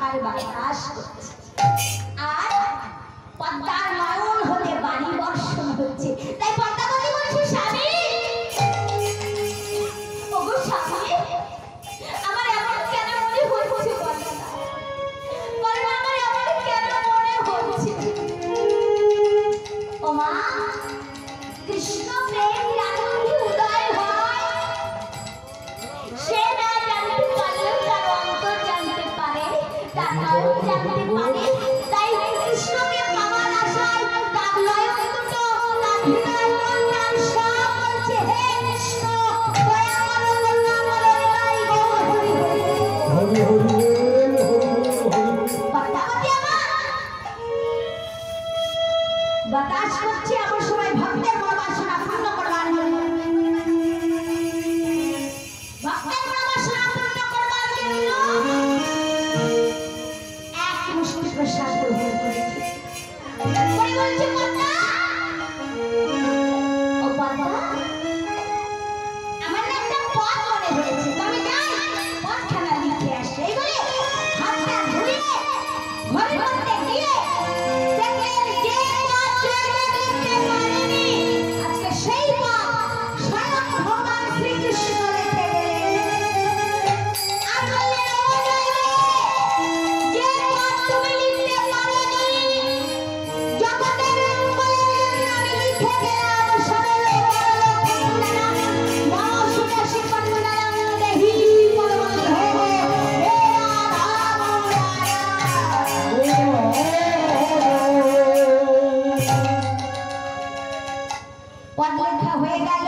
পদ্মার বাতাস করছে আর পদ্মার নয়ন হতে বাণী বর্ষণ হচ্ছে। তাই পদ্মাবতী বলছে, স্বামী ওগো স্বামী, আমার এমন কেন মনে হচ্ছে বলো না, বলো আমার এমন কেন মনে হচ্ছে। ও মা, কৃষ্ণ প্রেম রাধাকে উদয় হয়, সে না জানতে পারলেও তার অন্তর জানতে পারে, তার নয়ন জানতে পারে। তাই কৃষ্ণকে পাওয়ার আশায় তার নয়ন দুটো, তার হৃদয় মন প্রাণ সব বলছে, হে কৃষ্ণ দয়া করো, করুণা করো, হৃদয় গৌর হরি হরি হরি হরি। পদ্মাবতী আমার বাতাস করছে এমন সময় ভক্তের মনোবাসনা পূর্ণ করবার জন্য, ভক্তের মনোবাসনা পূর্ণ করবার জন্য এক মুষ্টি প্রসাদ গ্রহণ করেছে। বলছে পদ্মা, ও পদ্মা, আমার না একটা পথ মনে হয়েছে, আমি যাই পথখানা লিখে আসি। এই বলে হাতটা ধুয়ে ঘরের মধ্যে গিয়ে দেখলেন যে পথ জয়দেব লিখতে পারেনি, আজকে সেই পথ স্বয়ং ভগবান শ্রীকৃষ্ণ লিখে গেলেন। আর বললেন, ও জয়দেব, যে পথ তুমি লিখতে পারোনি, জগতের মঙ্গলের জন্য আমি লিখে গেলাম। সরল নম সুদাসী পন্নারাম দেহি পদবন্ধ হে পদ লেখা হয়ে গেল।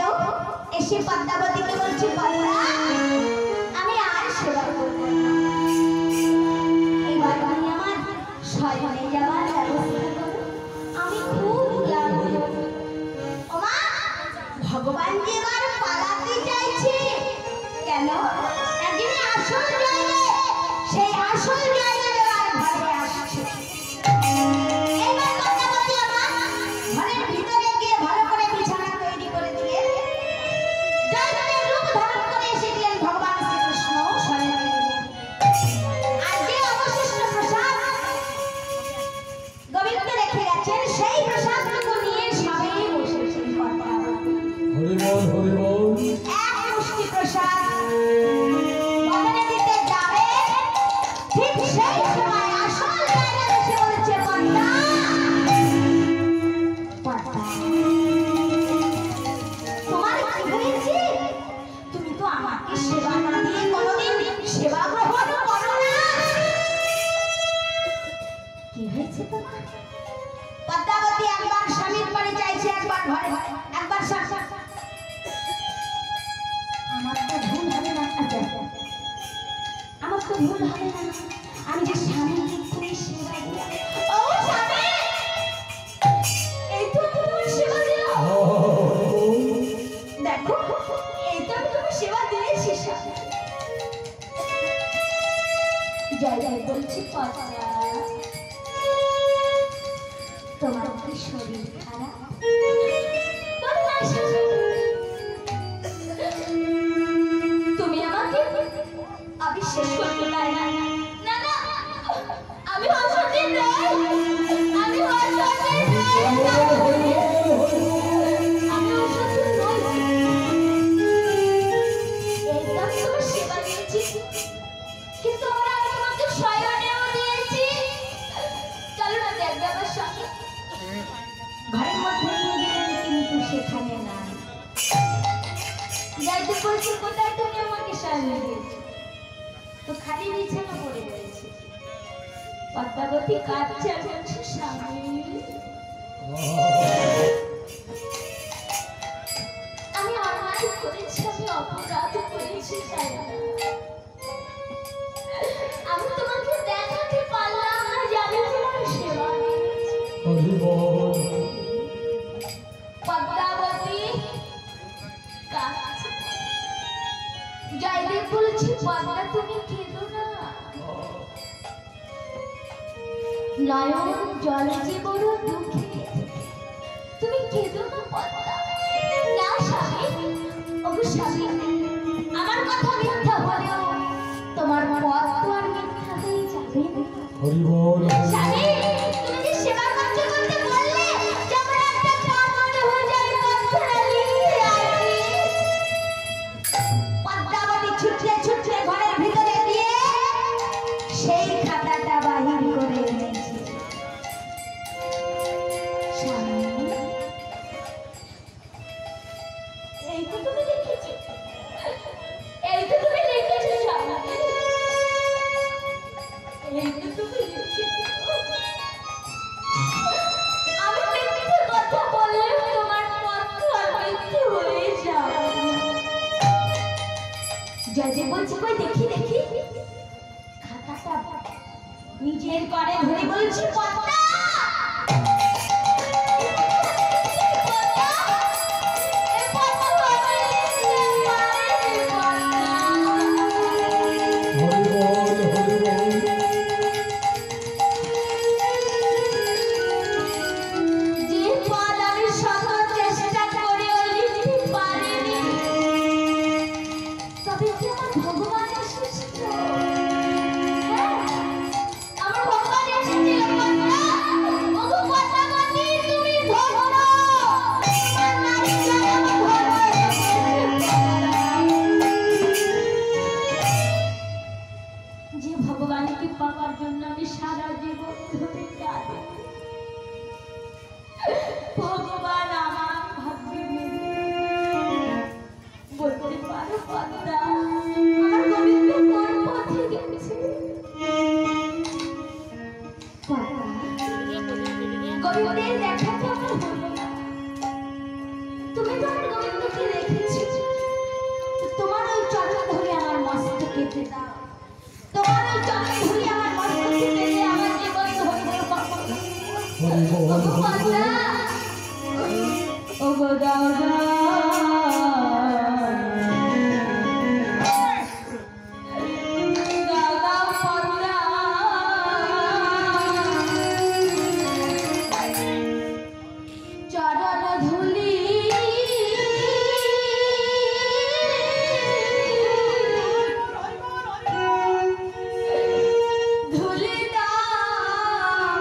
এসে পদ্মাবতীকে বলছে, পদ্মা, আমি আর সেবা করব না, এইবার তুমি আমার শয়নে যাবার ব্যবস্থা করো, আমি খুব ক্লান্ত। ও মা, ভগবান যে এবার পালাতে চাইছে কেন? একদিন আসল জয়দেব, সেই আসল জয়দেব এবার ঘরে আসছে। এইবার পদ্মাবতী আমার ঘরের ভিতরে গিয়ে ভালো করে বিছানা তৈরি করে দিলেন। জয়দেবের রূপ ধারণ করে এসেছিলেন ভগবান শ্রীকৃষ্ণ শয়নে গেলেন। আর যে অবশিষ্ট প্রসাদ গোবিন্দ রেখে গেছেন, সেই প্রসাদটুকু নিয়ে সবাই বসেছেন পদ্মাবতী। হরিবল হরিবল। এক মুষ্টি প্রসাদ বদনে দিতে যাবে, ঠিক সেই সময় আসল জয়দেব এসে বলছে, পদ্মা, পদ্মা, তোমার কি হয়েছে? তুমি তো আমাকে সেবা না দিয়ে কোনোদিন সেবা গ্রহণ করো না। কি হয়েছে তোমার? পদ্মাবতী একবার স্বামীর বাড়ি চাইছে, একবার ঘরে, একবার আমার তো ভুল হবে না, আমার তো ভুল হবে না, আমি যে স্বামীকে খুবই সেবা দিলাম। ও স্বামী, এই তো আমি তোমার সেবা দিলাম, দেখো এই তো আমি তোমার সেবা দিয়েছি স্বামী। জয়দেব বলছি, পদ্মা, তোমার কি শরীর খারাপ? তুমি আমাকে অবিশ্বাস করতে পারো না। না না, আমি অসতী নই, আমি অসতী নই, আমি অসতী নই। একদম তোমার সেবা দিয়েছি, কিন্তু আমরা তোমাকে শয়নেও দিয়েছি। চলো না দেখবে আমার সঙ্গে। ঘরের মধ্যে নিয়ে গেলেন, কিন্তু সেখানে না। যাইতে বলছি, কোথায় তুমি আমাকে শয়নে দিয়েছো? তো খালি বিছানা পড়ে রয়েছে। পদ্মাবতী কাঁদছে আর বলছে, স্বামী, আমি অন্যায় করেছি, আমি অপরাধ করেছি, আমি তোমাকে দেখাতে পারলাম না যে আমি তোমার সেবা দিয়েছি। পদ্মাবতী কাঁদছে। জয়দেব বলছে, পদ্মা, তুমি কেঁদো না, নয়ন জলে যে বড় দুঃখে, তুমি কেঁদো না পদ্মা। না স্বামী, ওগো স্বামী, আমার কথা মিথ্যা হলেও তোমার পথ তো আর মিথ্যা হয়ে যায় হরি বল স্বামী তুমি যে সেবা করতে করতে বললে যে আমার একটা পাগল হয়ে যায় কথা নিয়ে আসি পদ্মাবতী ছুটে ছুটে ঘরের ভিতরে গিয়ে সেই খাতাটা বাহির করে এনেছে স্বামী এই তো তুমি লিখেছো এই তো তুমি লিখেছো স্বামী এই তো তুমি লিখেছো আমি মিথ্যে কথা বললেও তোমার কথা মিথ্যে হয়ে যাবে জয় জয় বলছি কই দেখি দেখি খাতাটা নিজের পারে ধরে বলছি পদ্মা হরি বল হরি বল যে পদ আমি শত চেষ্টা করেও লিখতে পারিনি তবে কি আমার ভগবান এসেছিল হ্যাঁ আমার ভগবান এসেছিল পদ্মা ওগো পদ্মাবতী তুমি ভগবান আমার নারী জানে আমার ভগবান যে ভগবানকে পাওয়ার জন্য আমি সারা জীবন ধরে কাঁদি ভগবান আমার ভাগ্যে মেলে বলতে পারো পদ্মা আমার গোবিন্দ কোন পথে গেছে পদ্মা, গোবিন্দের দেখা তো আমার হলো না তুমি তো আমার গোবিন্দকে রেখেছো তো তোমার ওই চরণ ধরে আমার মস্তক কেটে দাও তোমার ওই চরণ ধরে আমার মস্তক কেটে দিয়ে আমার জীবন ধন্য করো হরি বল ওগো পদ্মা ওগো দাদা দাদা পদ্মা চরণ ধুলি ধুলি দাও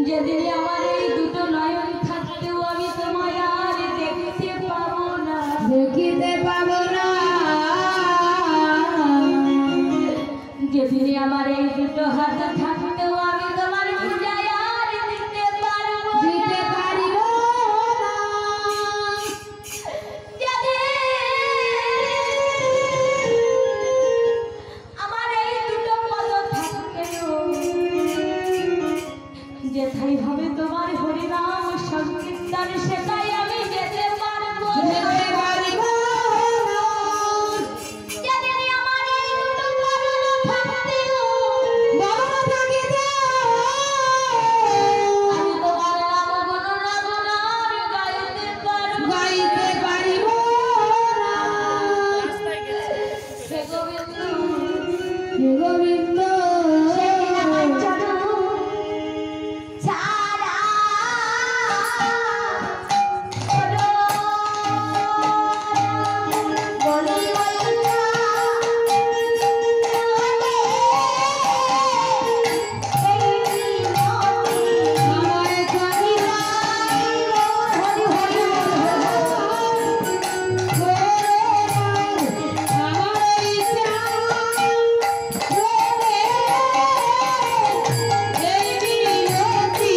যেদিন আমার এই দুটো নয়ন থাকতেও আমি তোমায় আর দেখতে পাবো না, দেখিতে পাবো না। যেদিন আমার এই দুটো হাত থাকতেও আমি তোমার পূজায় আর দিতে পারবো দিতে পারিব না। যেদিন আমার এই দুটো পদ থাকতেও যেথাই ভাবে তোমার হরিনাম সংকীর্তন সেটাই আমি যেতে পারবো না। যেতে পারিব না। যেদিন আমার এই দুটো বরণ থাকতেও বরণ থাকিতেও আমি তোমার নাম গুণগান গাইতে পারবো না। গাইতে পারিব না। হে গোবিন্দ, হে গোবিন্দ, সেদিন আমার চরণ ছাড়া আমায় করিবা হরি হরি বল। আমার ইচ্ছা বলে এই বিনতি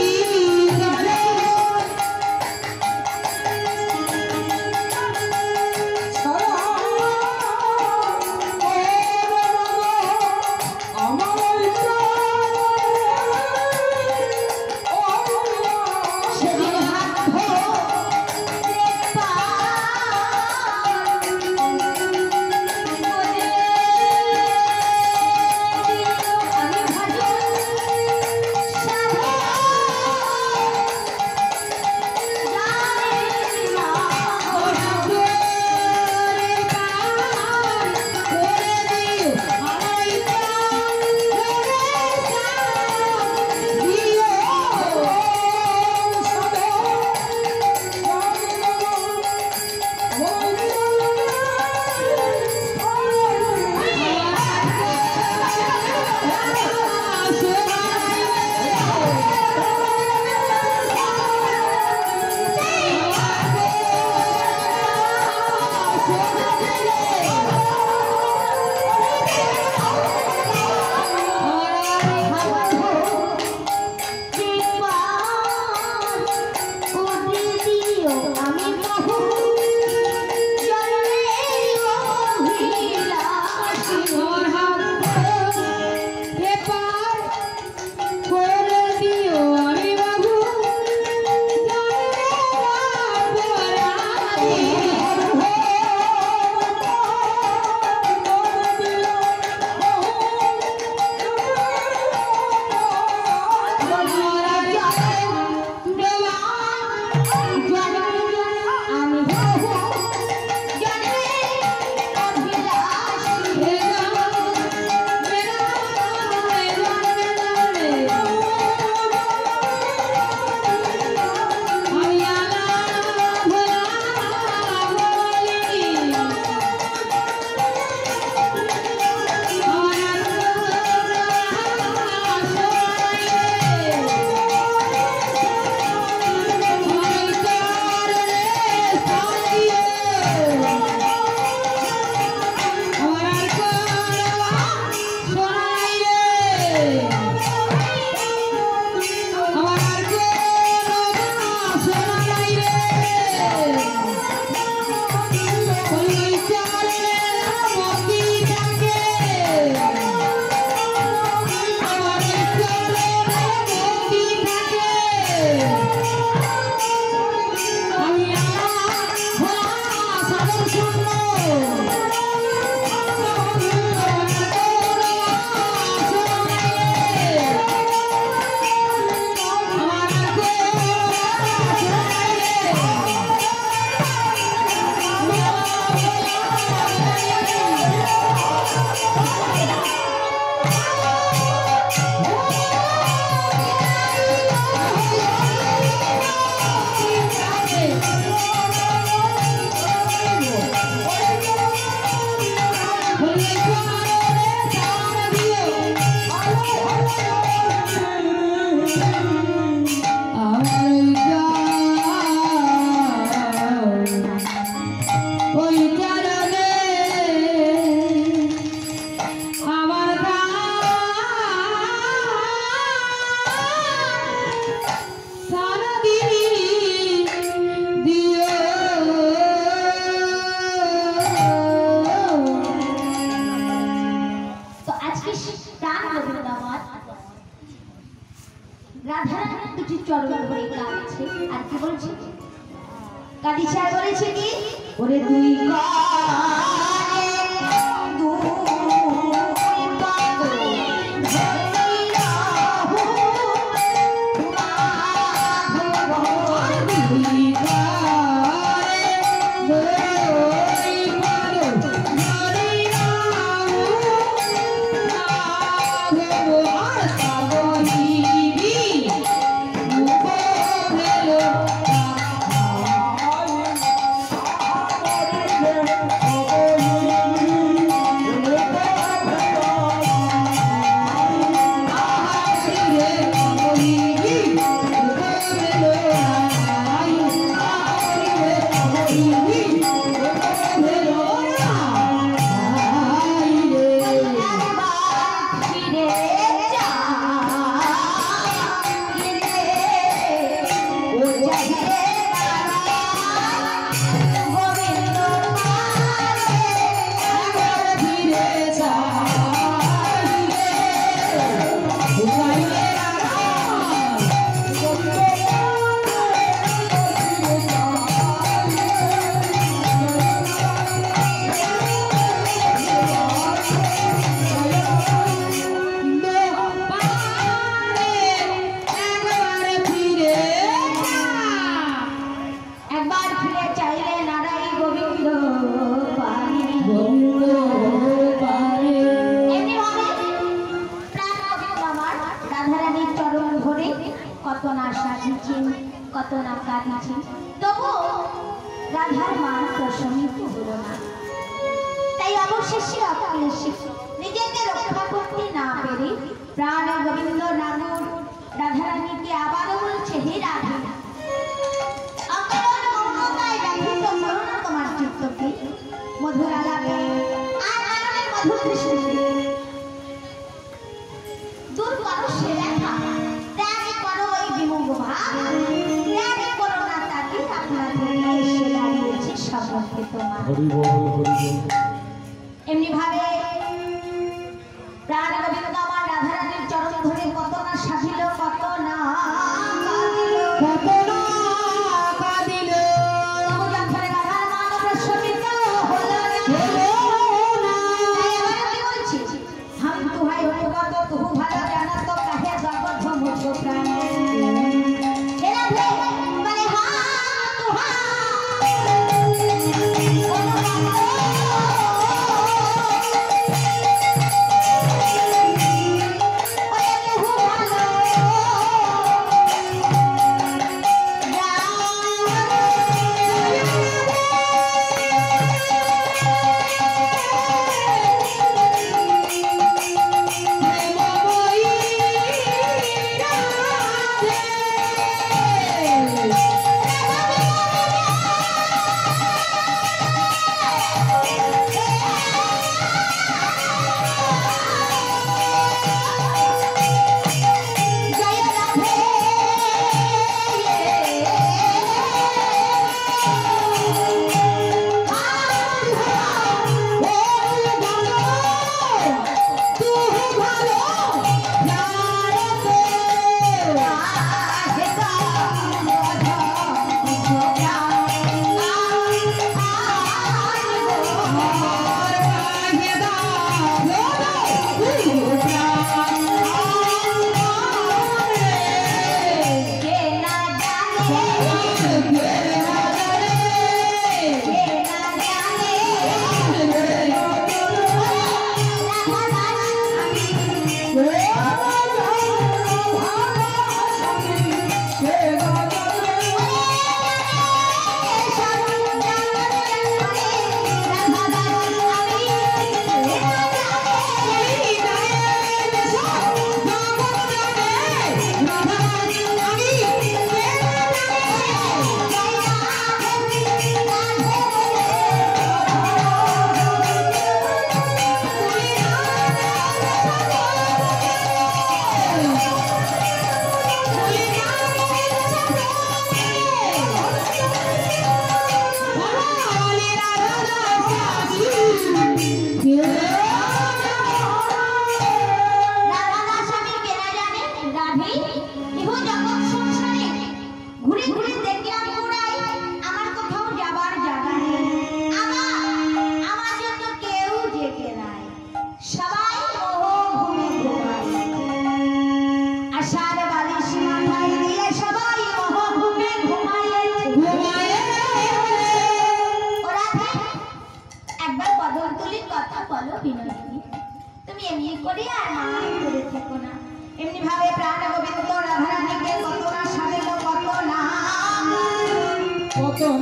রাধারানী দুটি চরণ ধরে কাঁদছে আর কি বলছে কাঁদিছে আর বলেছে কি ওরে দুই কত না সাজিয়েছেন কত না কাঁদিয়েছেন তবু রাধার মান প্রশমিত হলো না তাই অবশেষে নিজেকে রক্ষা করতে না পেরে প্রাণ গোবিন্দ নামুর রাধারানীকে আবারও বলছে হে রাধা তোমার চিত্তকে মধুর আলাপে আর আনন্দের মধুর দৃষ্টিতে দূর করো সে লেখা ত্যাগ করো ওই বিমুখ ভাব ত্যাগ করো না তাকে আপনার ধরে এসে দাঁড়িয়েছে সম্মুখে তোমার হরি বল হরি বল এমনি ভাবে প্রাণ গোবিন্দ আমার রাধারানীর চরণ ধরে কত না সাধিল কত না কাঁদিল তবু যখন রাধার মান প্রশমিত হলো না তাই আবার কি বলছি হাম তুহাই অনুগত তুহু ভালো জানাত কাহে জগৎ মুঝ প্রাণ হে রাধে মানে হাম তুহাই অনুগত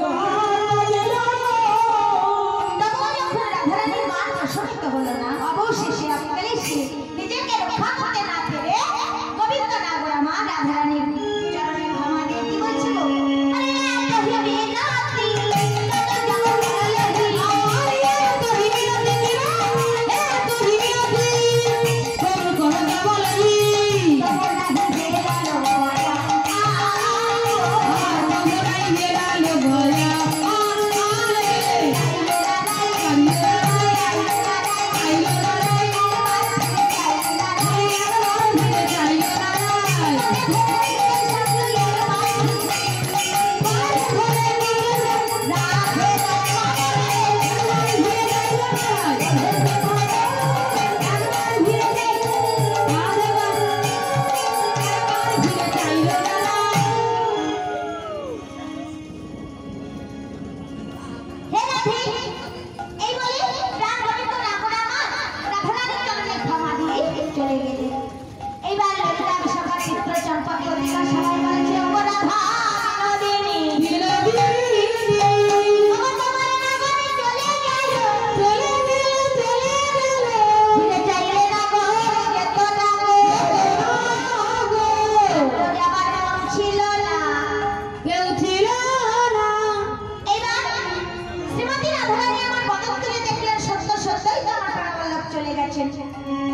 না তখন যখন রাধারানীর মান প্রশমিত হলো না, অবশেষে অকালে সে নিজেকে রক্ষা করতে না পেরে গোবিন্দ নাগর আমার রাধারানীর চরণে ক্ষমা দিয়ে কি বলছে গো? আরে কহিবে নাতি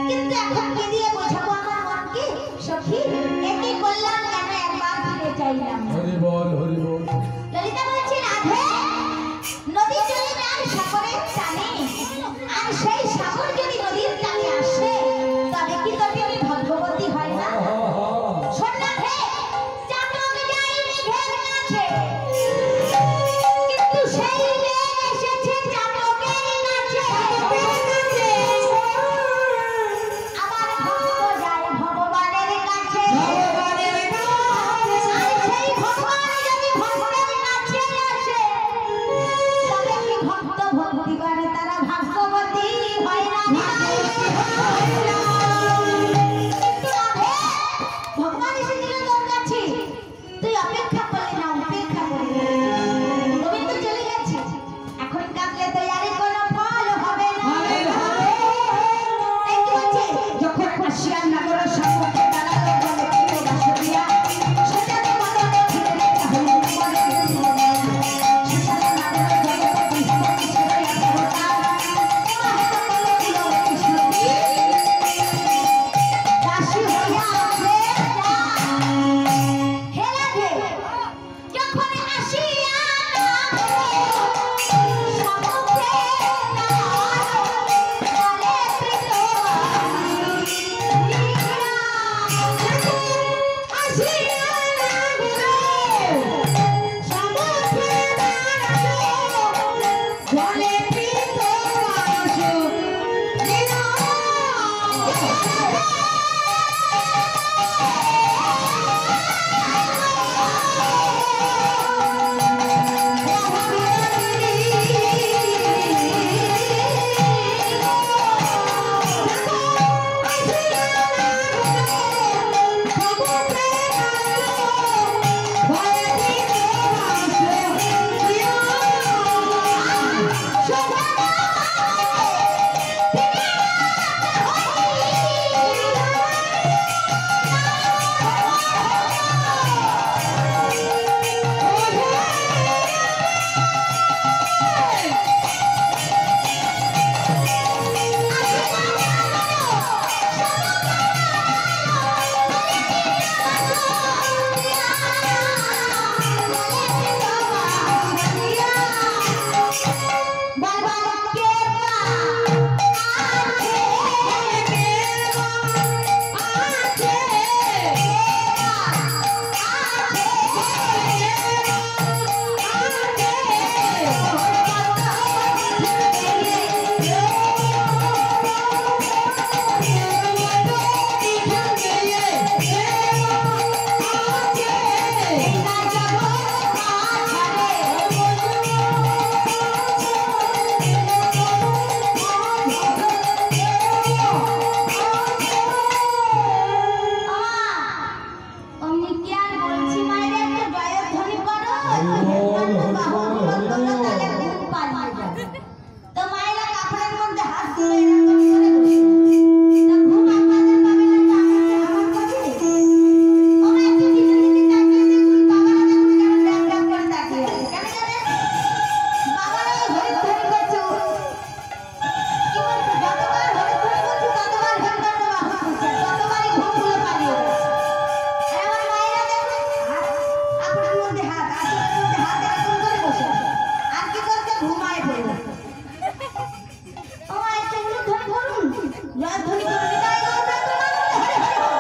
কিন্তু এখন কি দিয়ে বোঝাবো আমার মনকে সখী? একে করলাম কেন একবার ফিরে চাইলাম। হরি বল হরি বল। ললিতা বলছে রাধে নদী চলে যায় সাগরের টানে, আর সেই সাগর যদি নদীর টানে আসে তবে কি তবে আমি ভগবতী হয় না? শোন রাধে, চাতক যায় মেঘের কাছে, কিন্তু সেই মেঘ এসেছে চাতকের কাছে। আবার ভক্ত যায় ভগবানের কাছে, আর সেই ভগবান যদি ভক্তের কাছে আসে তবে কি ভক্ত ভক্তি করে তারা ভাগ্যবতী হয় না? কিন্তু রাধে, ভগবান এসেছিল তোর কাছে, তুই অপেক্ষা করলি না, উপেক্ষা করলি। গোবিন্দ চলে গেছে, এখন কাঁদলে তো আর কোনো ফল হবে না। তাই কি বলছে? যখন কাশিয়ার নগর সম্মুখে দাঁড়ালো জনপ্রিয় বাসুরিয়া, সেটাতে মদনে ঘিরে রেখে হলো পরে সেটাতে নগর জগৎপতি হিমতি ছিল এক অবতার। মাহেন্দ্র বলে দিল কৃষ্ণকে, দাসী হইয়া আছে যা। হে রাধে, মধ্যে হাত আসনের মধ্যে হাত এরকম করে বসে আছে। আর কি করতে ঘুমায় পড়ল। ও একটা উলুধ্বনি করুন, জয়ধ্বনি করুন, বিদায় গৌর প্রার্থনা করতে হরে হরে বল।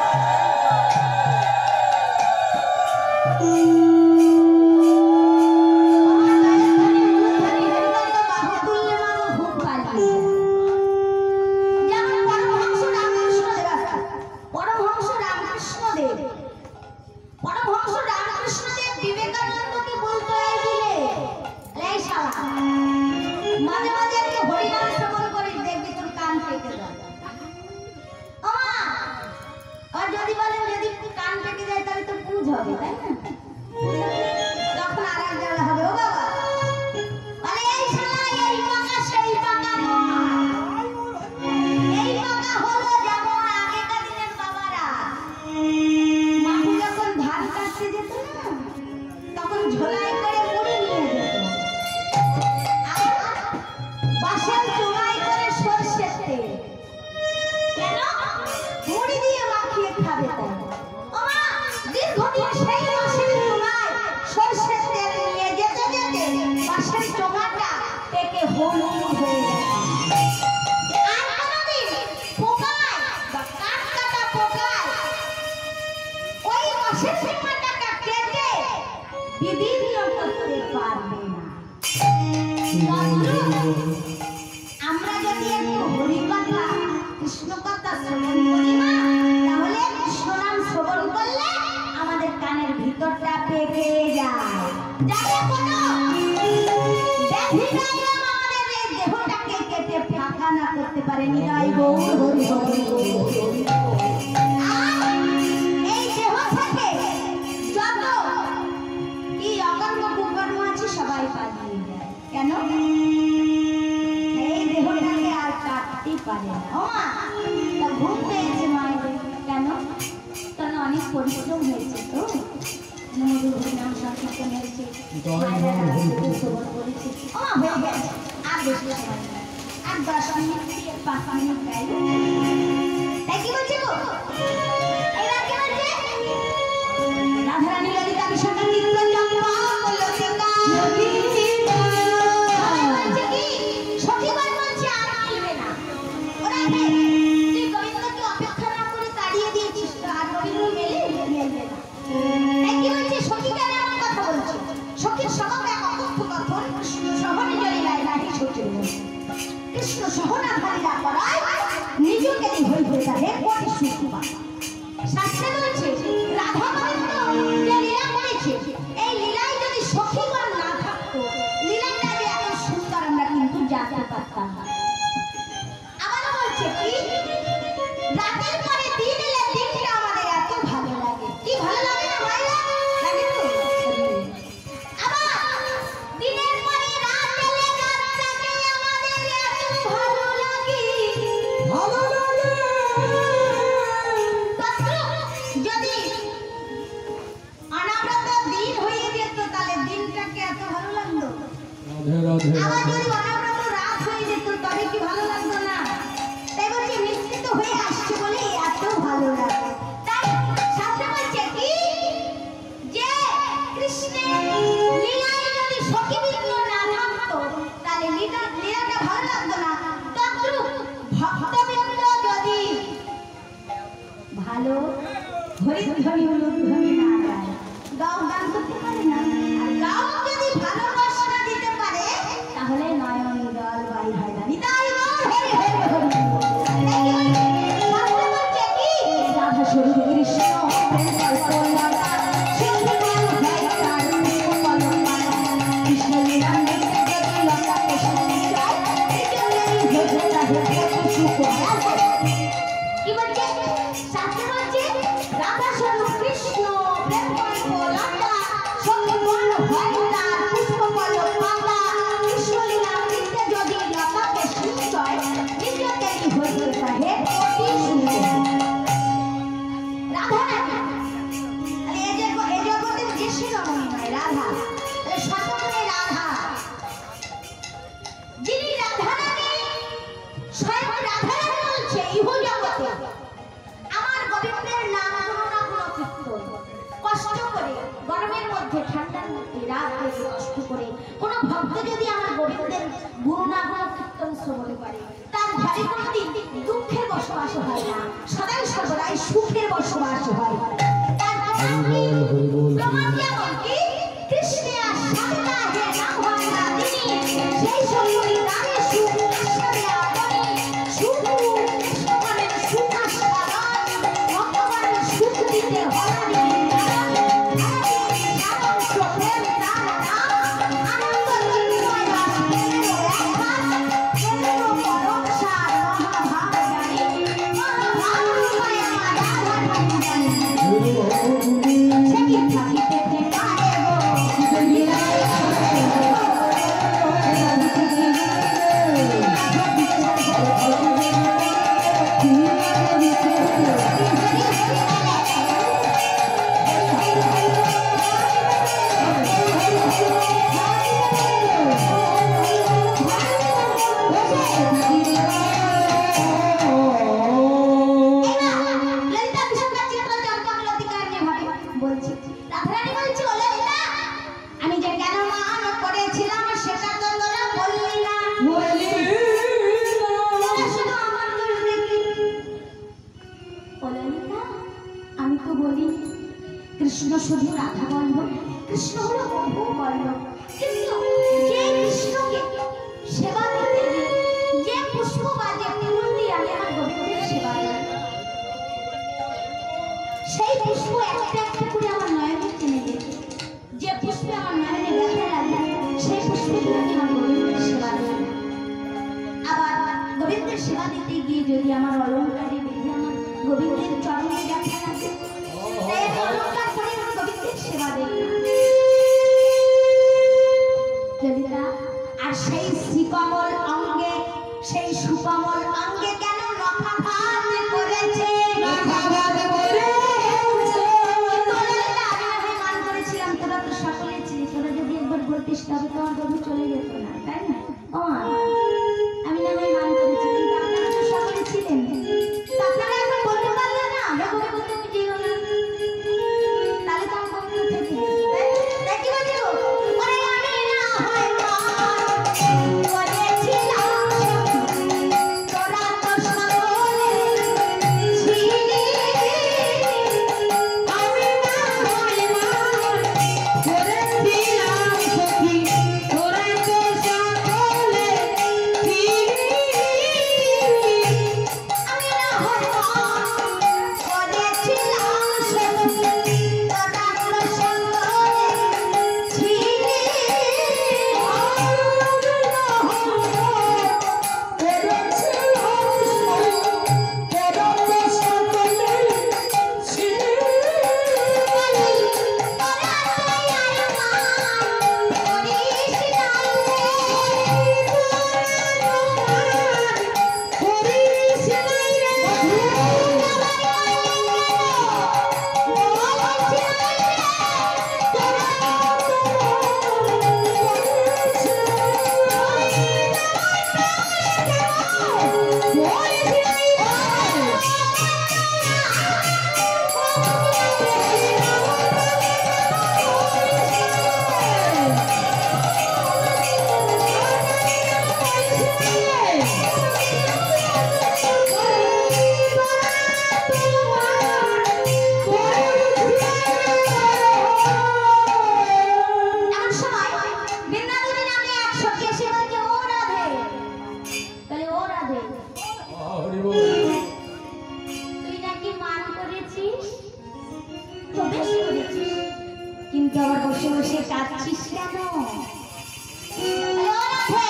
মাঝে মাঝে একটু হরিনাম শ্রবণ করিস, দেখবি তোর কান পেকে যাবে। আর যদি বলেন যদি কান পেকে যায় তাহলে তো পুজ হবে, তাই না? তখন আর এক জায়গা হবে। ও বাবা আরে এই শালা এই পাকা সেই পাকা নয়, এই পাকা হলো যেমন আগেকার দিনের বাবারা মাঠে যখন ধান কাটতে যেত না, তখন ঝোলাই করে মুড়ি নিয়ে যেত, বাঁশের চোঙায় করে সরষের তেল, কেন মুড়ি দিয়ে মাখিয়ে খাবে তাই। ওমা দীর্ঘদিন সেই বাঁশের চোঙায় সরষের তেল নিয়ে যেতে যেতে বাঁশের চোঙাটা পেকে হলুদ হয়ে যায়। আর কোনোদিন পোকায় বা কাঠ কাটা পোকায় ওই বাঁশের চোঙাটাকে কেটে বিভিন্ন করতে পারবে না। আমরা যদি একটু হরি কথা কৃষ্ণ কথা শ্রবণ করি না, তাহলে কৃষ্ণ নাম শ্রবণ করলে আমাদের কানের ভিতরটা পেকে যায়, যাতে কোনো ব্যাধি দায়াম আমাদের এই দেহটাকে কেটে ফাঁকা না করতে পারে। নিতাই গৌর হরি হরি বল। আর এই দেহ থেকে যত কি অকর্ম কুকর্ম আছে সবাই পালিয়ে যায়, কেন? এই দেহটাকে আর কাটতে পারে না। ও মা তা ঘুম পেয়েছে মায়ের, কেন? কারণ অনেক পরিশ্রম হয়েছে তো, মধুর হরিনাম সংকীর্তন হয়েছে, মায়েরা রাত্রিতে শ্রবণ করেছে। ও মা হয়ে গেছে, আর বেশি সময় নেই, আর 10 মিনিট দিয়ে 5 মিনিট গাইব। তাই কি বলছে গো? এবার কি বলছে? রাধারানী ললিতা বিশাখা নিত্য জন্মা ললিতা ললিতা বলছে কি সখীগণ বলছে আর মিলবে না। ওরা তুই গোবিন্দকে অপেক্ষা না করে তাড়িয়ে দিয়েছিস, তো আর গোবিন্দ মিলবে না। তাই কি বলছে? সখীগণ এমন কথা বলছে, সখীর স্বভাব এক অকথ্য কথন, কৃষ্ণ সহনে জড়িলায় নাহি সখীর মন। কৃষ্ণ সহনা ধারিলা করায় নিজকে হই হয়ে যাবে কোটি সুখ পায়। শাস্ত্রে বলছে রাধা গোবিন্দ যে লীলা করেছে, এই লীলায় যদি সখীগণ না থাকতো, লীলাটা যে এত সুন্দর আমরা কিন্তু জানতে পারতাম না। আবারও বলছে কি রাতের পরে দিন এলে দিনটা আমাদের এত ভালো লাগে, কি ভালো লাগে না মায়েরা? লাগে তো? আবার দিনের পরে রাত এলে রাতটাকে আমাদের এত ভালো লাগে, ভালো লাগে। যদি অনাবৃত দিন হয়ে যেত তাহলে দিনটাকে এত ভালো লাগতো। রাধে রাধে আবার রাধে। যদি অনাবৃত রাত হয়ে যেত তবে কি ভালো লাগতো না? তাই বলছে মিশ্রিত হয়ে আসছে বলে এত ভালো লাগে। তাই শাস্ত্রে বলছে কি যে কৃষ্ণের লীলায় যদি সখীবৃন্দ না থাকতো তাহলে লীলাটা ভালো লাগতো না। তদ্রূপ ভক্তবৃন্দ যদি ভালো হরিধ্বনি উলুধ্বনি না গায়, গাও গান করতে পারে না, আর গাও যদি ভালো রস না দিতে পারে তাহলে নয়ন জল বাই হয় না। নিতাই গৌর হরি হরি হরি। তাই কি বলছে? শাস্ত্রে বলছে কি রাধা স্বরূপ কৃষ্ণ প্রেম কল্পলতা সিন্ধুকাল হয় তার কল্পনা। কৃষ্ণ লীলা দেখতে যদি লতা কৃষ্ণ চায়, কৃষ্ণেরই ভোজন রাধে কত সুখ আছে। কি বলছে? শাস্ত্রে বলছে রাধা স্বরূপ কৃষ্ণ গরমের মধ্যে ঠান্ডার মধ্যে রাত জেগে কষ্ট করে কোন ভক্ত যদি আমার গোবিন্দের গুণগান কীর্তন শ্রবণ করে তার ঘরে কোনোদিন দুঃখের বসবাস হয় না, সদাই সর্বদাই সুখের বসবাস হয়। তার প্রমাণ যেমন কি কৃষ্ণের সাধনা হে নাম হয় না তিনি সেই সময় নামে সুখ ঈশ্বরে আপনি সুখ করেন সুখ আস্বাদন ভগবানের সুখ দিতে হলানি কৃষ্ণ শুধু রাধা বলল, কৃষ্ণ হলো বহু বলল, কিন্তু যে কৃষ্ণকে সেবা দিতে গিয়ে যে পুষ্প বা যে ফুল দিয়ে আমি আমার গোবিন্দের সেবা করি সেই পুষ্প একটা একটা করে আমার নয়নে টেনে যেত। যে পুষ্পে আমার নয়নে ব্যথা লাগে সেই পুষ্পগুলো আমি আমার গোবিন্দের সেবা দিই। আবার গোবিন্দের সেবা দিতে গিয়ে যদি আমার অলঙ্কারে বেঁধে আমার গোবিন্দের চরণে ব্যথা লাগে অলঙ্কার করে আমার গোবিন্দের সেবা দিই ললিতা। আর সেই শ্রীকমল অঙ্গে সেই সুকমল অঙ্গে কেন নখাঘাত করেছে? মান করেছিলাম তোরা তো সকলে ছিলি, তোরা যদি একবার বলতিস তবে তোমার বধূ চলে যেত না, তাই না? আমি না হয় মান করেছি, কিন্তু আপনারা তো সকলে ছিলেন, আপনারা একবার বলতে পারলে না বেগমে বলতে আমি যেও না, তাহলে তো আমার বন্ধু থেকে তাই কি বলছো? ওরে আমি না হয় করেছিলাম তোরা তো সকলে ছিলি, আমি না হয় করেছিলাম সখী তোরা তো সকলে ছিলি। আমি না হয় করেছিলাম সখী তোরা তো সকলে ছিলি। এমন সময় বৃন্দাবনী নামে এক সখী এসে বলছে, ও রাধে। তাহলে ও রাধে তুই নাকি মান করেছিস, প্রবেশ করেছিস, কিন্তু আবার বসে বসে কাঁদছিস কেন? তাহলে ও রাধে,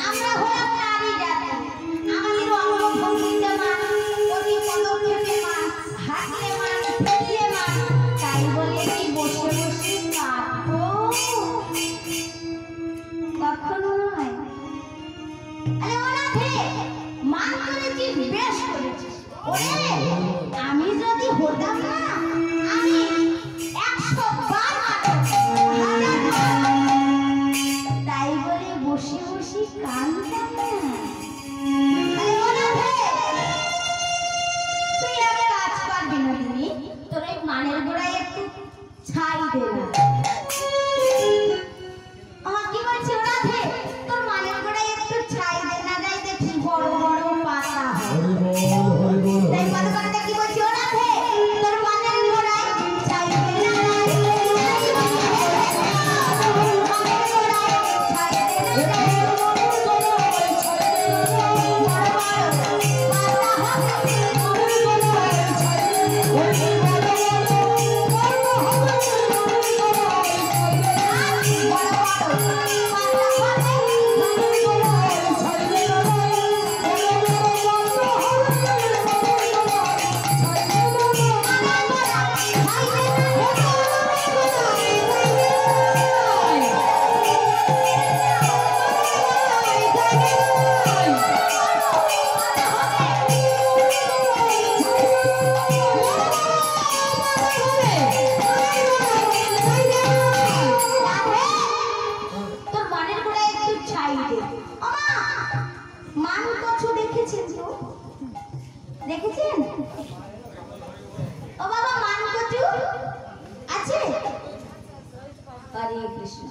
আমরা হলাম নারী জাতি, আমাদের অঙ্গভঙ্গিতে মান, প্রতি পদক্ষেপে মান, হাঁটলে মান, ফিরলে মান, তাই বলে কি বসে বসে কাঁদবো? কখনো নয়। আরে ও রাধে, মান করেছিস, বেশ করেছিস। ওরে আমি যদি হতাম না, আমি 100 বার মানতাম, 1000 বার। তাই বলে বসে বসে কাঁদতাম হরে কৃষ্ণ।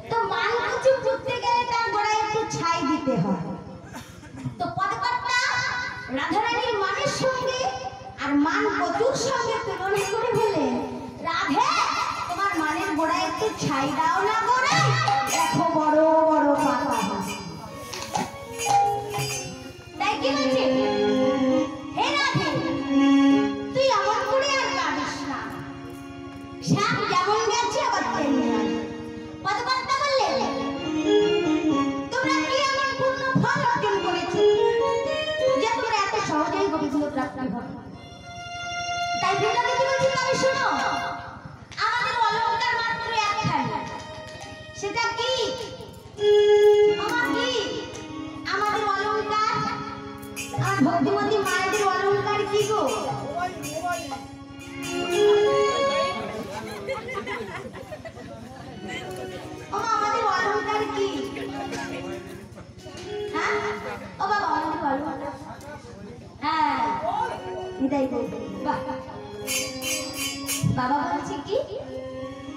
তো মান কিছু করতে গেলে তার গোড়ায় একটু ছাই দিতে হয়। তো পদকর্তা রাধারানীর মানের সঙ্গে আর মান কচুর সঙ্গে তুলনা করে বললেন, রাধে তোমার মানের গোড়ায় একটু ছাই দাও না গোড়ায়, দেখো বড় বড় পাতা হবে। তাই কি বলছে, হে রাধে তুই আমার করে আর কাঁদিস না, শ্যাম যেমন গেছে আবার তেমনি আসবে। পদকর্তা বললেন, তোমরা কি এমন পূর্ণ ফল অর্জন করেছো যে তোমরা এত সহজেই গোবিন্দ প্রাপ্তি হবে? তাই বৃন্দাবন কি বলছি তবে শোনো, আমাদের অলঙ্কার মাত্র একখানি, সেটা কি? আমার কি আমাদের অলঙ্কার, আমার ভক্তিমতী মায়েদের অলঙ্কার কি গো? আমাদের অলঙ্কার কি? হ্যাঁ ও বাবা আমাদের অলঙ্কার, হ্যাঁ নিতাই বাহ। বাবা বলছে কি,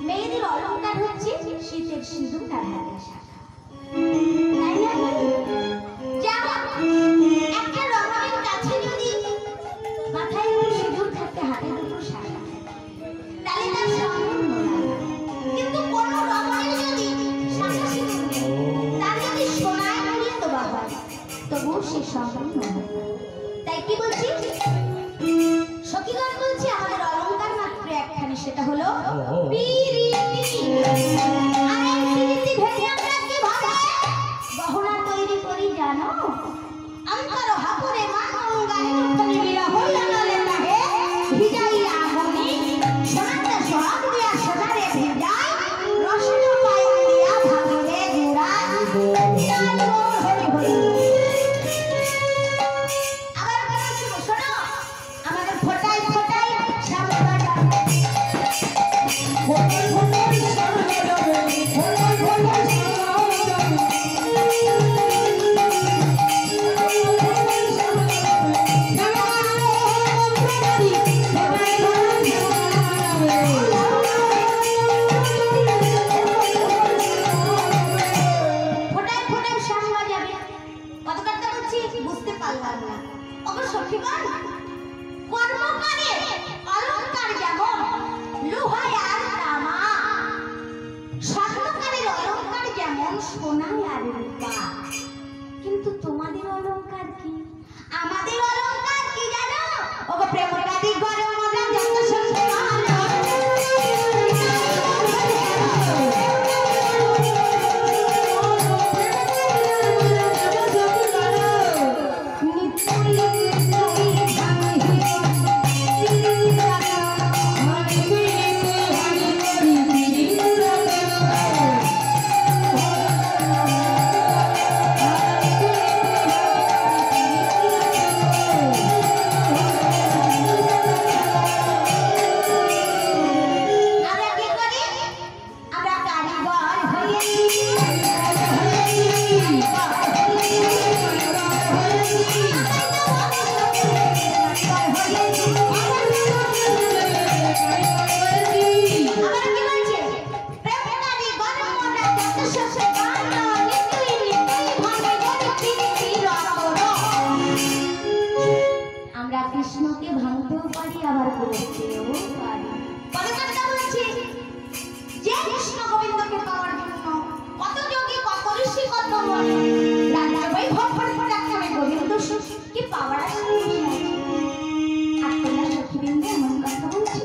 মেয়েদের অলঙ্কার হচ্ছে শীতের সিঁদুর আর হাতের শাখা। তাই না? যেমন একটা রমণীর কাছে যদি মাথায় একটু সিঁদুর থাকে, হাতে দুটো শাখা থাকে, তাহলে তার সম্পূর্ণ লাগে। কিন্তু কোন রমণীর যদি শাখা সিঁদুর নেই, তার যদি সোনায় মুড়িয়ে দেওয়া হয়, তবুও সে সম্পূর্ণ হয়। তাই কি বলছি, সখীগণ বলছে আমাদের অলঙ্কার মাত্র একখানি, সেটা হলো পিরিতি। আর এই পিরিতি ভেঙে আমরা কিভাবে গহনা তৈরি করি জানো? অন্তর হাপুরে মানঙ্গারে মুখনি বিরা হইয়া নলে নাহে ভিজাই আগুনি সোনাতে সোহাগ দিয়া সোনারে ভিজাই রসনা পায়ে দিয়া ভাঙলে জুড়াই হরি হরি। আবার বলছি শোনো, আমাদের ফোটাই ফোটাই সামনে বাজা, ফোটাই ফোটাই সামনে যাবে, ফোটাই ফোটাই সামনে যাবে। বুঝতে পারলাম না অবশ্য কর্মকারে অলঙ্কার যেমন লোহায় আর তামা, স্বর্ণকারের অলঙ্কার যেমন সোনায় আর রূপা, কিন্তু তোমাদের অলঙ্কার কি? আমাদের অলঙ্কার কি জানো? ওগো প্রেমকারী গরম মনে যত সম্মান কৃষ্ণকে ভাঙতেও পারি, আবার করতেও পারি। পদকর্তা বলছে, যে কৃষ্ণ গোবিন্দকে পাওয়ার জন্য কত যোগী, কত ঋষি, কত মুনি রাজ্য বৈভব ফটফটাক্ষণে গোবিন্দ কি পাওয়ার আশা বসে আছে। আর তোমরা সখীবৃন্দ এমন কথা বলছো,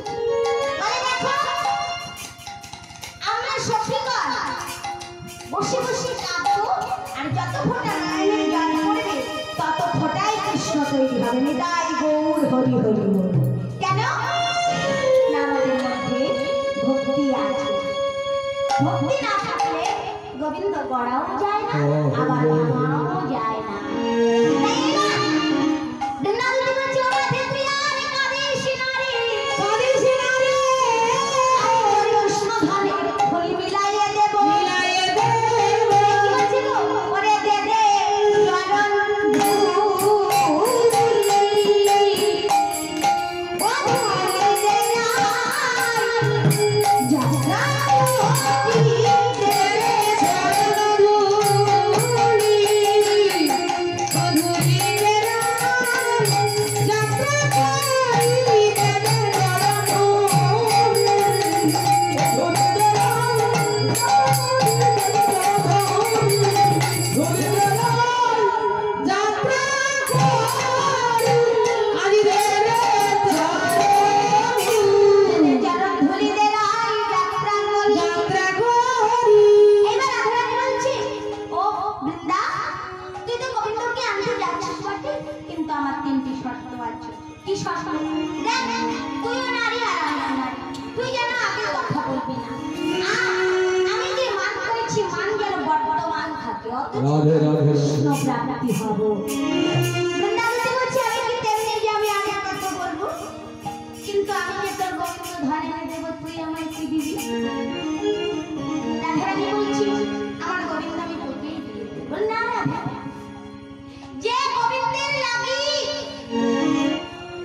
বলে দেখো আমরা সখীগণ বসে বসে কাঁদবো, আর যত ফোঁটা নারায়ণের জল পড়বে তত ফোঁটাই কৃষ্ণ তৈরি হবে। নিতাই গৌর হরি হরি বল। কেন না? আমাদের মধ্যে ভক্তি আছে, ভক্তি না থাকলে গোবিন্দ গড়াও যায় না, আবার ভাঙাও যায় না। Yeah. থাকে, অথচ রাধে রাধে কৃষ্ণ রাধে। প্রাপ্তি হব। বৃন্দাবতী বলছে, আমি কি তেমনি যে আমি আগে কথা বলবো, কিন্তু আমি যে তোর গোবিন্দ ধরে দেব, তুই আমায় কি দিবি? রাধারানী বলছি, আমার গোবিন্দ আমি তোকেই দিয়ে দেব। না রাধা, যে গোবিন্দের লাগি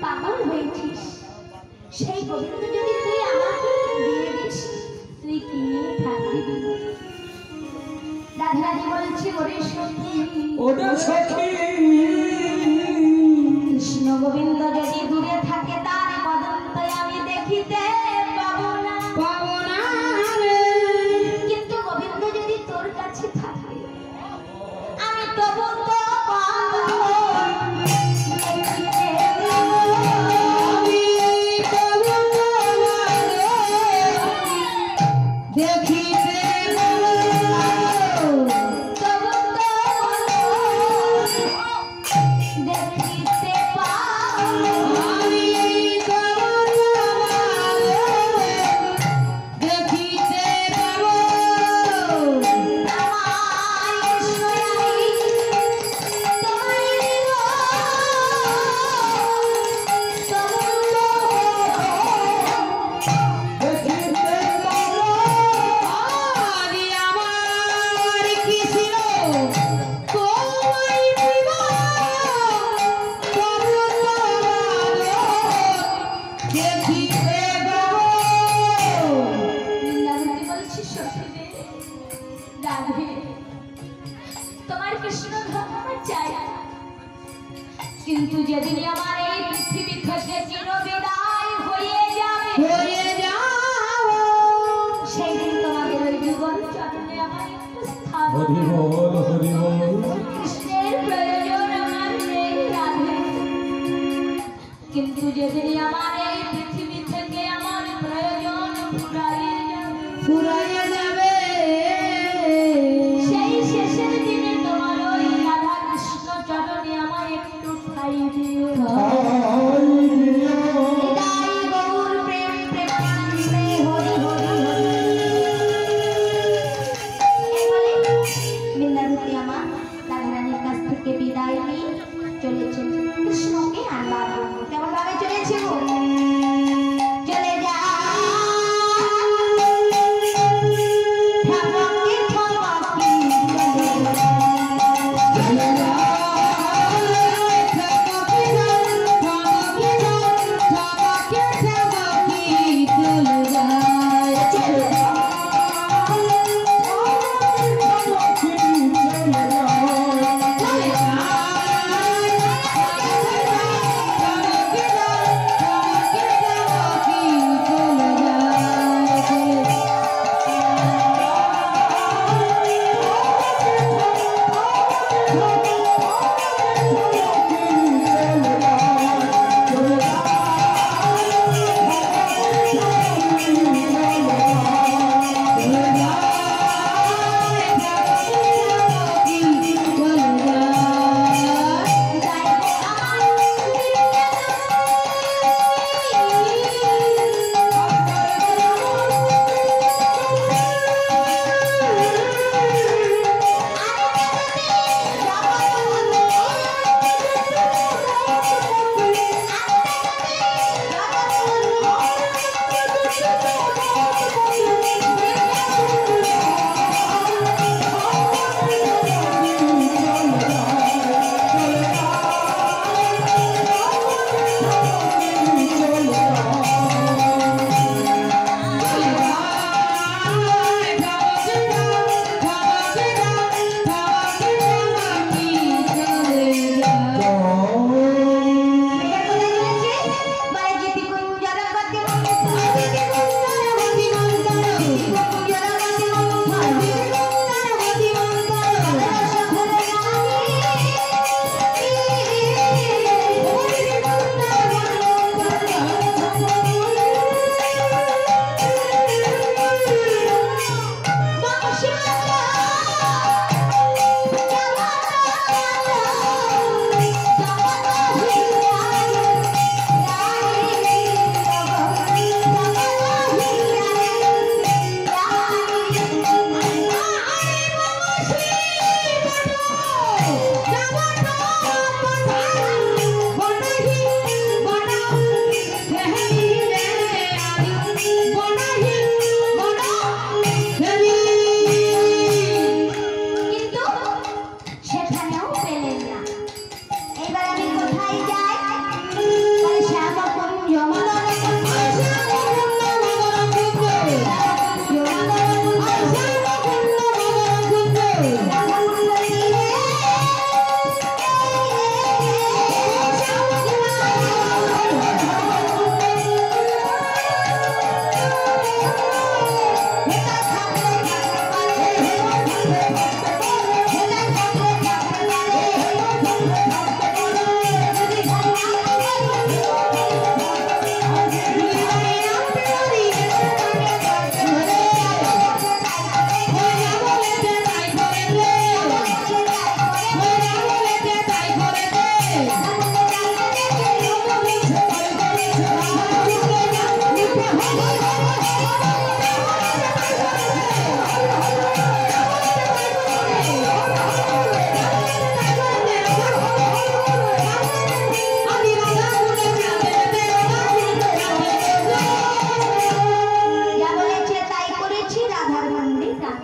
পাগল হয়েছিস, সেই গোবিন্দ যদি তুই আমাকে দিয়ে দিস, তুই কি নিয়ে থাকবি? রাধারানী বলছে, ওরে সখী, ওটা সখী কৃষ্ণ গোবিন্দ যদি দূরে থাকে, তার পদন্ত আমি দেখিতে পাবো না। পাবো না রে। কিন্তু গোবিন্দ যদি তোর কাছে থাকে, আমি তবু তো পাবো। দেখিতে পাবো। আমি তবু তোমারে দেখিতে পাবো। তবু তো দেখিতে পাবো। আমি তবু তোমারে দেখিতে পাবো। আমার ঈশ্বরাই তোমায় দিব, তবু দেখিতে পাবো। আরে আমার কি ছিল তোমায় দিব, তবু তোমারে দেখিতে পাবো। বৃন্দাবতী বলছি, সখী রে, রাধে, তোমার কৃষ্ণ ধাম আমার চাই না। কিন্তু যেদিন আমার এই পৃথিবী থেকে চিরবিদায় হয়ে যাবে, হয়ে যাও সেই দিন তোমাদের ওই যুগল চরণে আমার একটু স্থান হরি বল হরি বল। কৃষ্ণের প্রয়োজন আমার নেই রাধে। কিন্তু যেদিন আমার এই পৃথিবী থেকে আমার প্রয়োজন ফুরাইয়ে যাবে, ফুরাইয়া যাবে। সেই শেষের দিনে তোমার ওই রাধা কৃষ্ণ চরণে আমার একটু ঠাঁই দিও। আই দিও। হৃদয় গৌর প্রেম প্রেমানন্দে হরি হরি হরি। এই বলে বৃন্দাবতী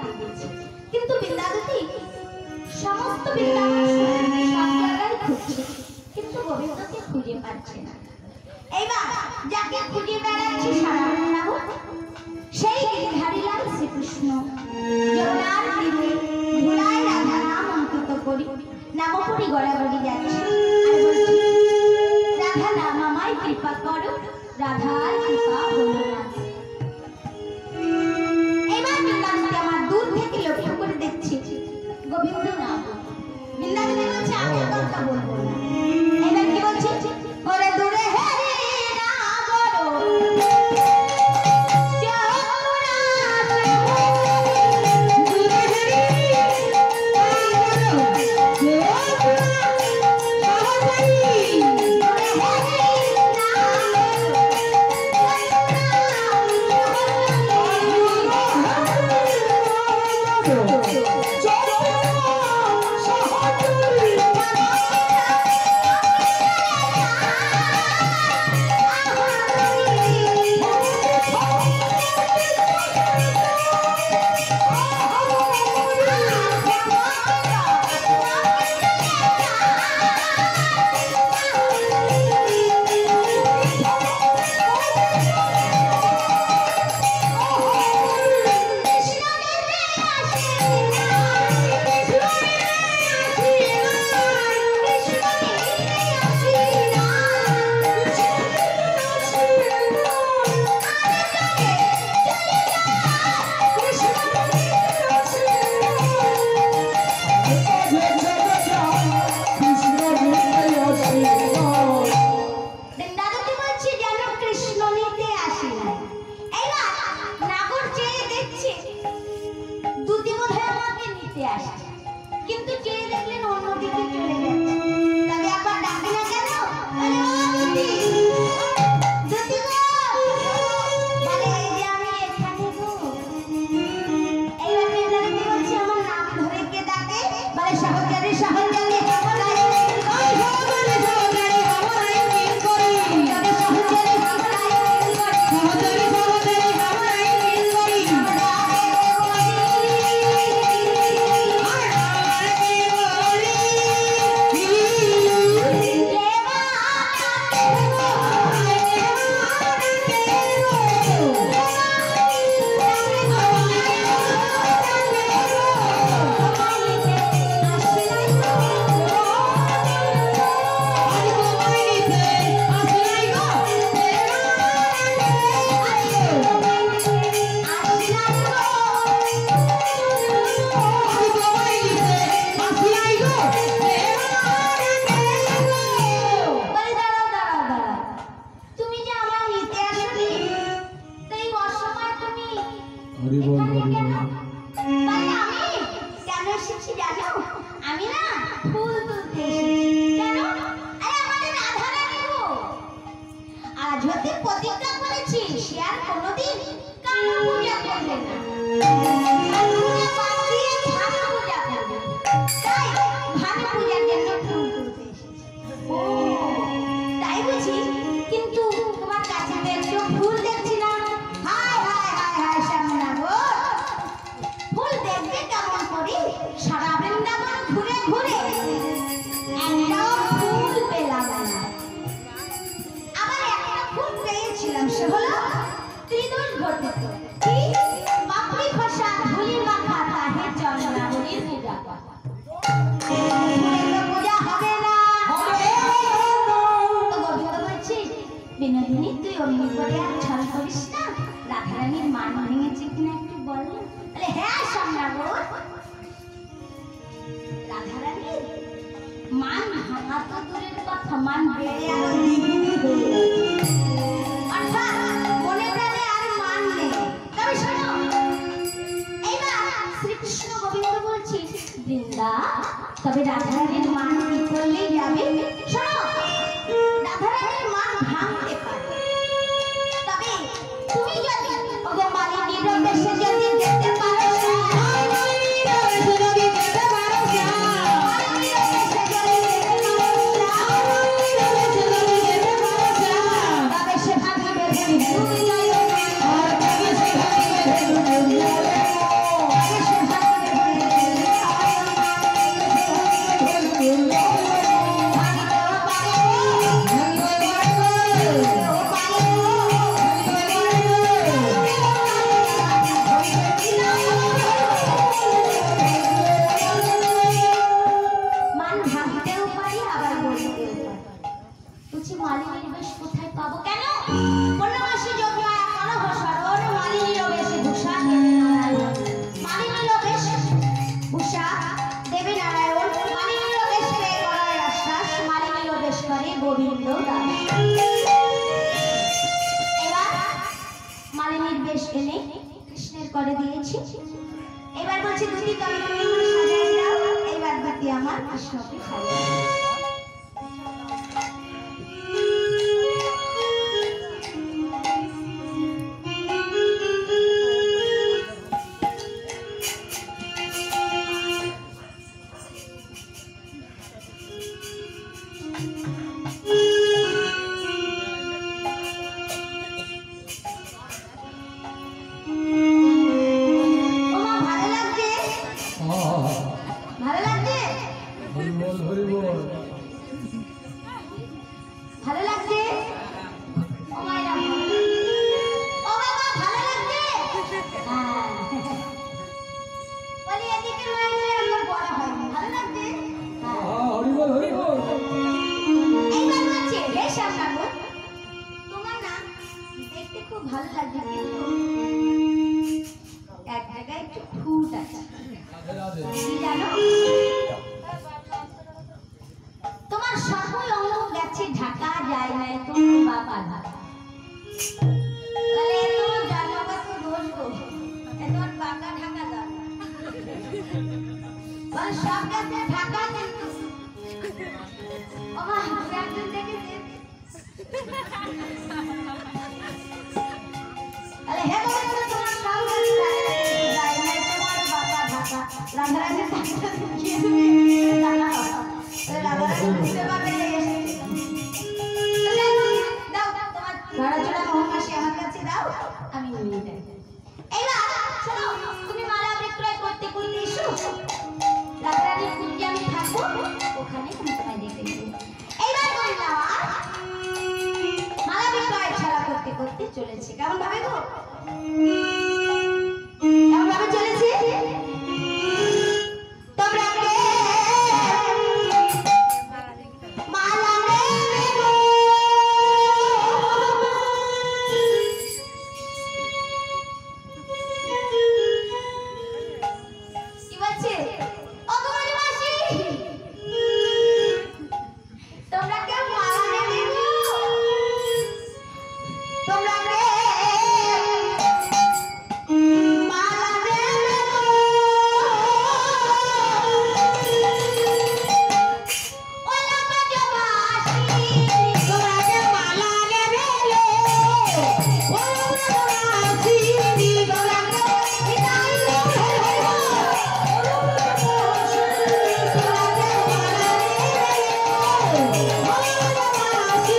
ডাকতে গেছে, কিন্তু বৃন্দাবতী সমস্ত বৃন্দাবন সব জায়গায় খুঁজছে, কিন্তু গোবিন্দকে খুঁজে পাচ্ছে না। এইবার যাকে খুঁজে বেড়াচ্ছে সারা বৃন্দাবন, সেই গিরিধারীলাল শ্রীকৃষ্ণ যমুনার তীরে ধুলায় রাধা নাম অঙ্কিত করি নামপুরি গড়াগড়ি যাচ্ছে আর বলছে, রাধা নাম আমায় কৃপা করো, রাধার কৃপা হলো না। এবার বৃন্দাবতী আমার দূর থেকে লক্ষ্য করে দেখছি গোবিন্দ নাম। বৃন্দাবতী বলছে আমি কথা বলবো না। এবার কি বলছে, ওরে দূরে হেরে না বড় তবে রাধারানীর মান কি করলেই যাবে? শোনো, রাধারানীর মান ভাঙতে পারে, তবে তুমি যদি ওগো মালিনীর বেশে যদি যেতে পারো, তবে সে ভাঙবে তুমি যাই, তবে সে এবার বলছি দুটি তবে তুমি আমার সাজাই দাও, এইবার বাতি আমার কৃষ্ণকে সাজাই দাও। ওমা ভালো লাগছে? ভালো লাগছে? হরি বল হরি বল। ভালো লাগছে? ও মায়েরা ভালো লাগছে? ও বাবা ভালো লাগছে? হ্যাঁ। বলি এদিকে মায়েরা আমার বড় হয়নি, ভালো লাগছে? হ্যাঁ। হরি বল হরি বল। এইবার বলছে হে শ্যামনাগর, তোমার না দেখতে খুব ভালো লাগছে, কিন্তু এক জায়গায় একটু খুঁত আছে। রাধে রাধে। কি জানো? তোমার সকল অঙ্গ গেছে ঢাকা যায় না, তোমার বাবা ঢাকা বলে এ তোমার জন্মগত দোষ গো, এ তোমার বাবা ঢাকা যাবে বলে সব গেছে ঢাকা, কিন্তু ওমা একজন দেখেছে আরে হে বলে তোমার সব গেছে যায় না, তোমার বাবা ঢাকা রাধারানী ঢাকা কি তুমি জানা রাধারানী বুঝতে পারবে যে এসেছে। দাও তোমার নড়াচড়া মহামাসি আমার কাছে দাও, আমি নিয়ে যাই। এইবার শোনো, তুমি মালা বিক্রয় করতে করতে এসো, রাধারানীর কুঞ্জে আমি থাকবো, ওখানে তুমি তোমায় দেখে নেবো। এইবার বললাম মালা বিক্রয় খেলা করতে করতে চলেছে, কেমন ভাবে গো? কেমন ভাবে চলেছে? তোমরা কে মালা নেবে গো? কি বলছে? ও তোমার মাসি, তোমরা কেউ মালা নেবে গো? তোমরা কে মালা নেবে গো? ওলা বাজো মাসি, তোমরা কে মালা নেবে গো? ওলা বাজো মাসি, তোমরা কে বিদায় নেবে গো? ওলা বাজো মাসি, তোমরা কে মালা নেবে গো? ওলা বাজো মাসি,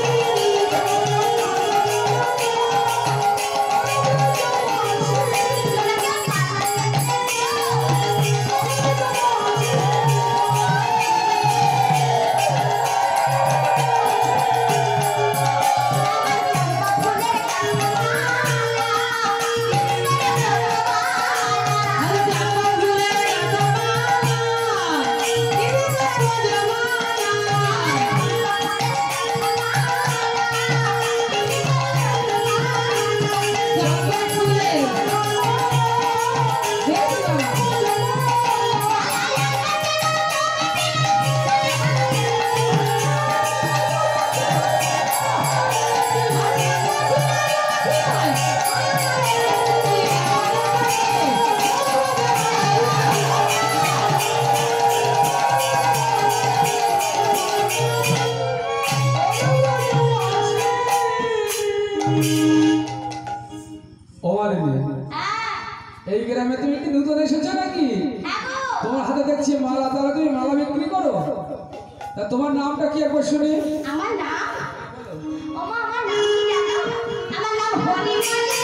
ও মালিনী, এই গ্রামে তুমি কি নতুন এসেছো নাকি? তোমার হাতে দেখছি মালা, তাহলে তুমি মালা বিক্রি করো? তা তোমার নামটা কি একবার শুনি? আমার নাম, ওমা আমার নাম কি জানো? আমার নাম হরিমালি।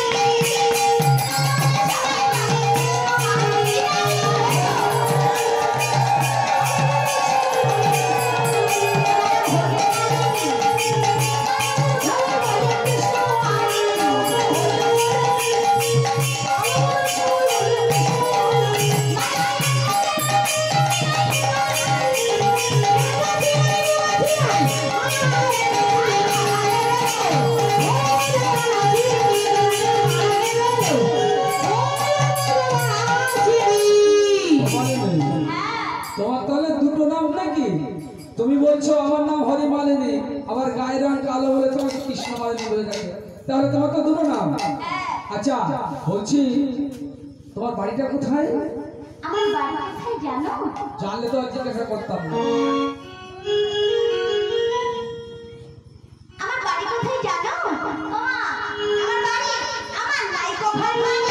তোমার তাহলে দুটো নাম নাকি? তুমি বলছো আমার নাম হরি মালিনী, আবার গায়ের রং কালো বলে তোমাকে কৃষ্ণ মালিনী বলে ডাকে, তাহলে তোমার তো দুটো নাম। আচ্ছা বলছি তোমার বাড়িটা কোথায়? আমার বাড়ি কোথায় জানো? জানলে তো আর জিজ্ঞাসা করতাম না। আমার বাড়ি কোথায় জানো? ও মা, আমার বাড়ি, আমার নাইকো ঘর বাড়ি।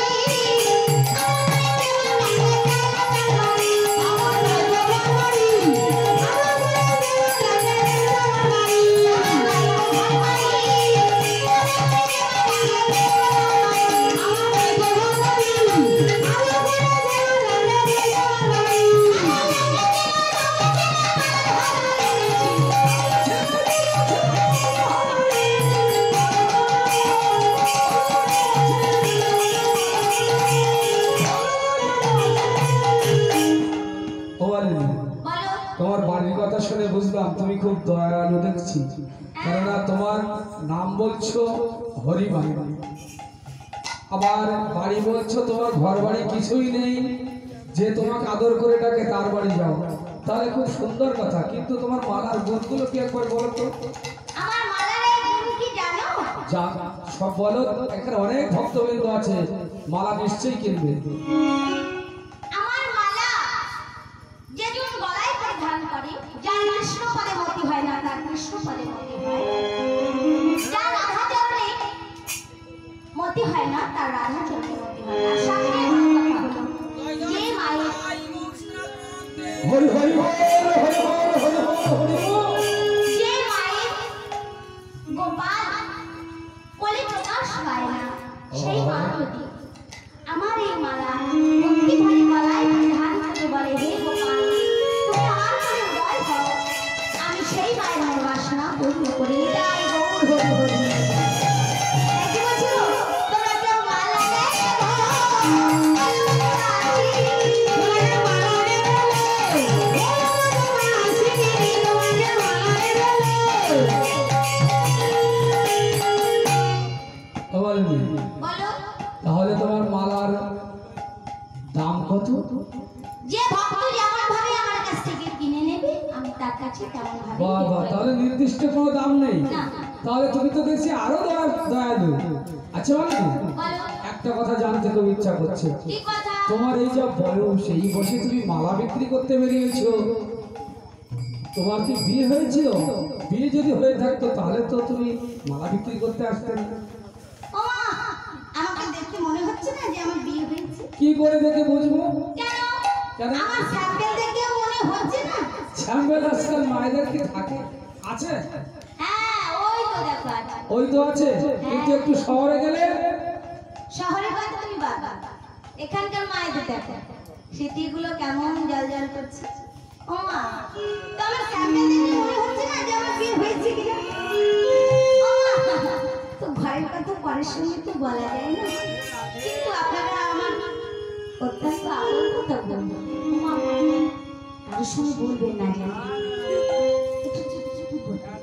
তোমার বাড়ির কথা শুনে বুঝলাম তুমি খুব দয়ালু দেখছি, কেননা তোমার নাম বলছো হরিবাই, আবার বাড়ি বলছো তোমার ঘর বাড়ি কিছুই নেই, যে তোমাকে আদর করে ডাকে তার বাড়ি যাও, তাহলে খুব সুন্দর কথা। কিন্তু তোমার মালার গুণগুলো কি একবার বলো তো? আমার মালার এই গুণ কি জানো? যা সব বলো, এখানে অনেক ভক্তবৃন্দ আছে, মালা নিশ্চয়ই কিনবে। আমার মালা যেজন গলায় পরিধান করে, যার কৃষ্ণ পদে মতি হয় না তার কৃষ্ণ পদে মতি হয়, যার রাধা চরণে মতি হয় না তার রাধা চরণে মতি হয় না। সামনে আমার কথা হলো, যে মায়ের হরি হরি হরি হরি হরি হরি হরি, যে মায়ের গোপাল কোলে প্রকাশ পায় না, সেই মা যদি আমার এই মালা ভক্তি ভরে গলায় পরিধান করে বলে, হে গোপাল তুমি আমার মনে উদয় হও, আমি সেই মায়ের মনোবাসনা পূর্ণ করি। তাই গৌর হরি হরি। কি বলছো? তোমরা কেউ মালা দেয়? বলো, তাহলে তোমার মালার দাম কত? যে ভক্ত যেমন ভাবে আমার কাছ থেকে কিনে নেবে আমি তার কাছে তেমন ভাবে বাবা, তাহলে নির্দিষ্ট কোনো দাম নেই? না। তাহলে তুমি তো দেখছি আরো দয়ালু। আচ্ছা বলো, বলো, একটা কথা জানতে খুব ইচ্ছা করছে, কি কথা? তোমার এই যা বয়স, এই বয়সে তুমি মালা বিক্রি করতে বেরিয়েছো, তোমার কি বিয়ে হয়েছিল? বিয়ে যদি হয়ে থাকতো তাহলে তো তুমি মালা বিক্রি করতে আসতে না। ও মা, আমাকে দেখতে মনে হচ্ছে না যে আমার বিয়ে হয়েছে? কি করে দেখে বুঝবো? কেন? কেন? আমার স্যাম্পেল দেখে মনে হচ্ছে না? স্যাম্পেল আজকাল মায়েদের কি থাকে? আছে? হ্যাঁ, ওই তো দেখো আছে। ওই তো আছে, কিন্তু একটু শহরে গেলে শহরের কথা তুমি বাবা, এখানকার মায়েদের দেখো সিটিগুলো কেমন জল জল করছে। ও মা, তো আমার স্যাম্পেল দেখে মনে হচ্ছে না যে আমার বিয়ে হয়েছে কিনা? ও মা, তো ঘরের কথা পরের সঙ্গে তো বলা যায় না, কিন্তু আপনারা আমার অত্যন্ত আপন কথা বলবেন। ও মা, কারোর সঙ্গে বলবেন না যেন, একটু চুপ চুপ বলবেন।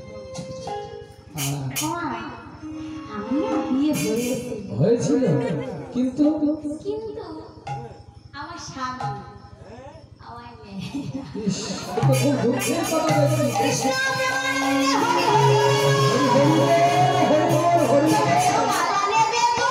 ও মা, আমি না বিয়ে হয়েছিল, কিন্তু কিন্তু আমার স্বামী আমার মেয়ে ইস, এ তো খুব দুঃখের কথা দেখছি। কৃষ্ণ প্রেমানন্দে হরি হরি হরি হরি হরি হরি হরি। মালা নেবে গো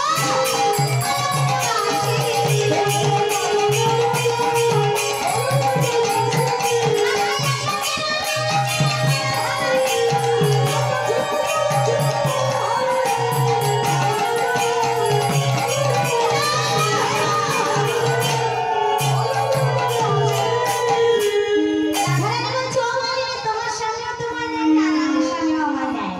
রাধারানী বলছো, ও মালিনী, তোমার স্বামীও তোমার নেয় না, আমার স্বামীও আমার নেয়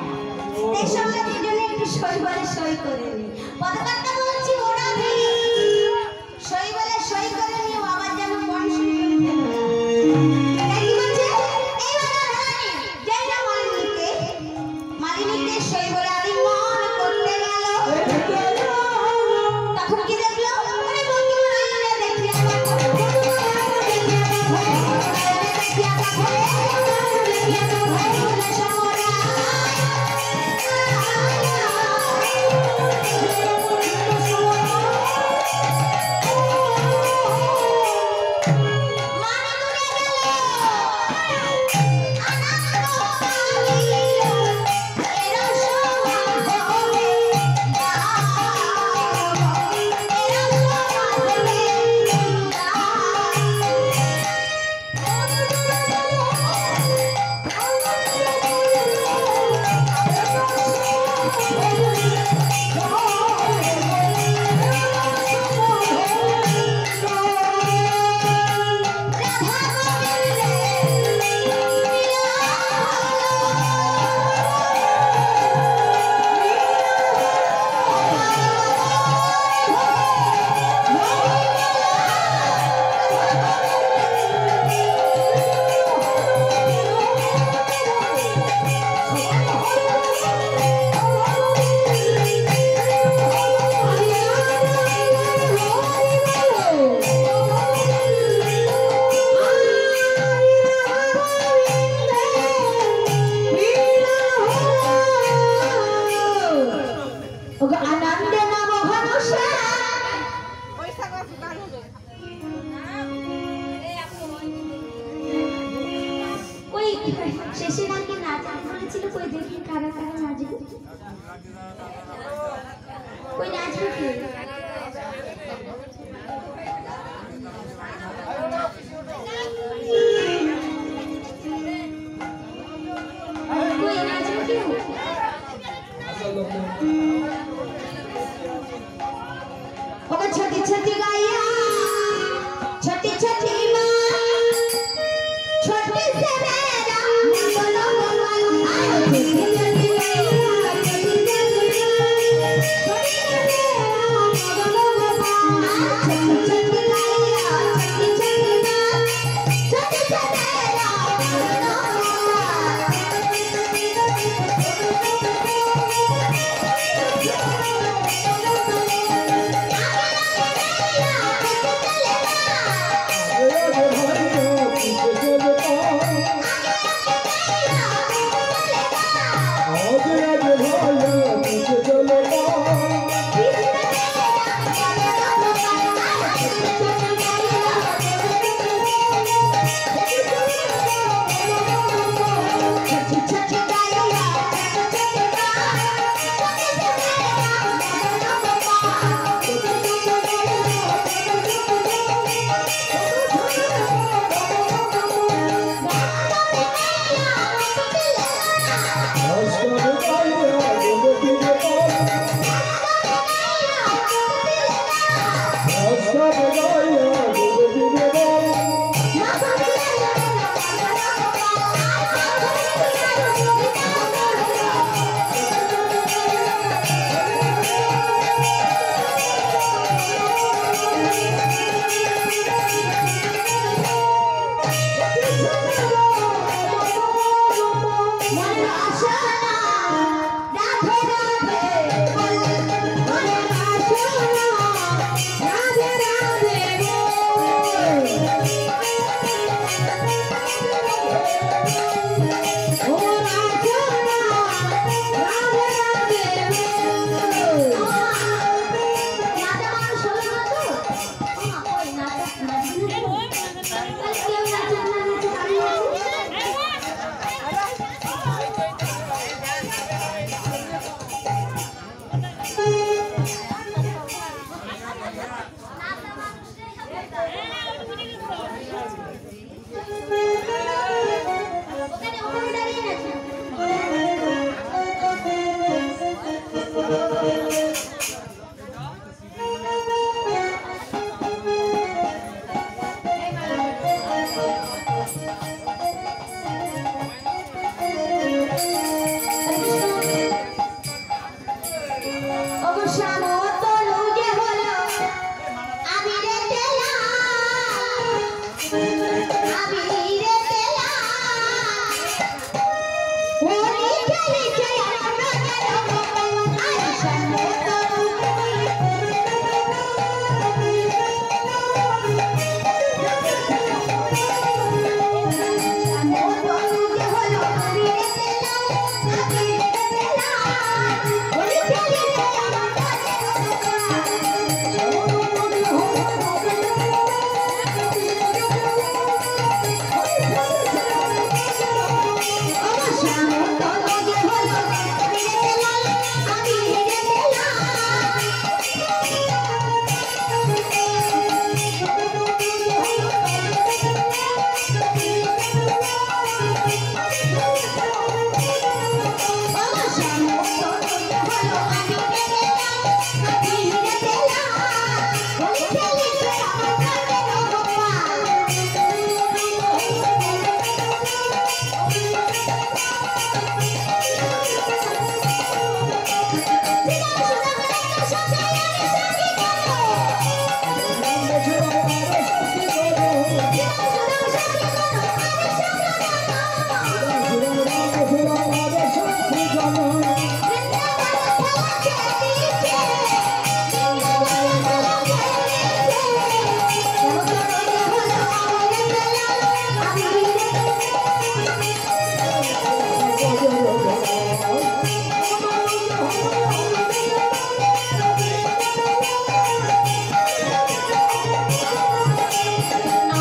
শেষে নাকি নাচা বলেছিল, কই দেখি কারা কারা নাচবে, কই নাচবে কে? কই নাচবে কে? ওগো ছোটি ছোটি গাইয়া, ছোটি ছোটি মা, ছোটি সে মেরা বলো বলো, ছোটি ছোটি গাইয়া, ছোটি ছোটি মা, ছোটি সে মেরা বলো বলো, ছোটি ছোটি গাইয়া, ছোটি ছোটি মা, ছোটি সে মেরা বলো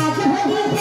आज भरी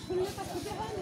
শুনলে তো খুশি হলো।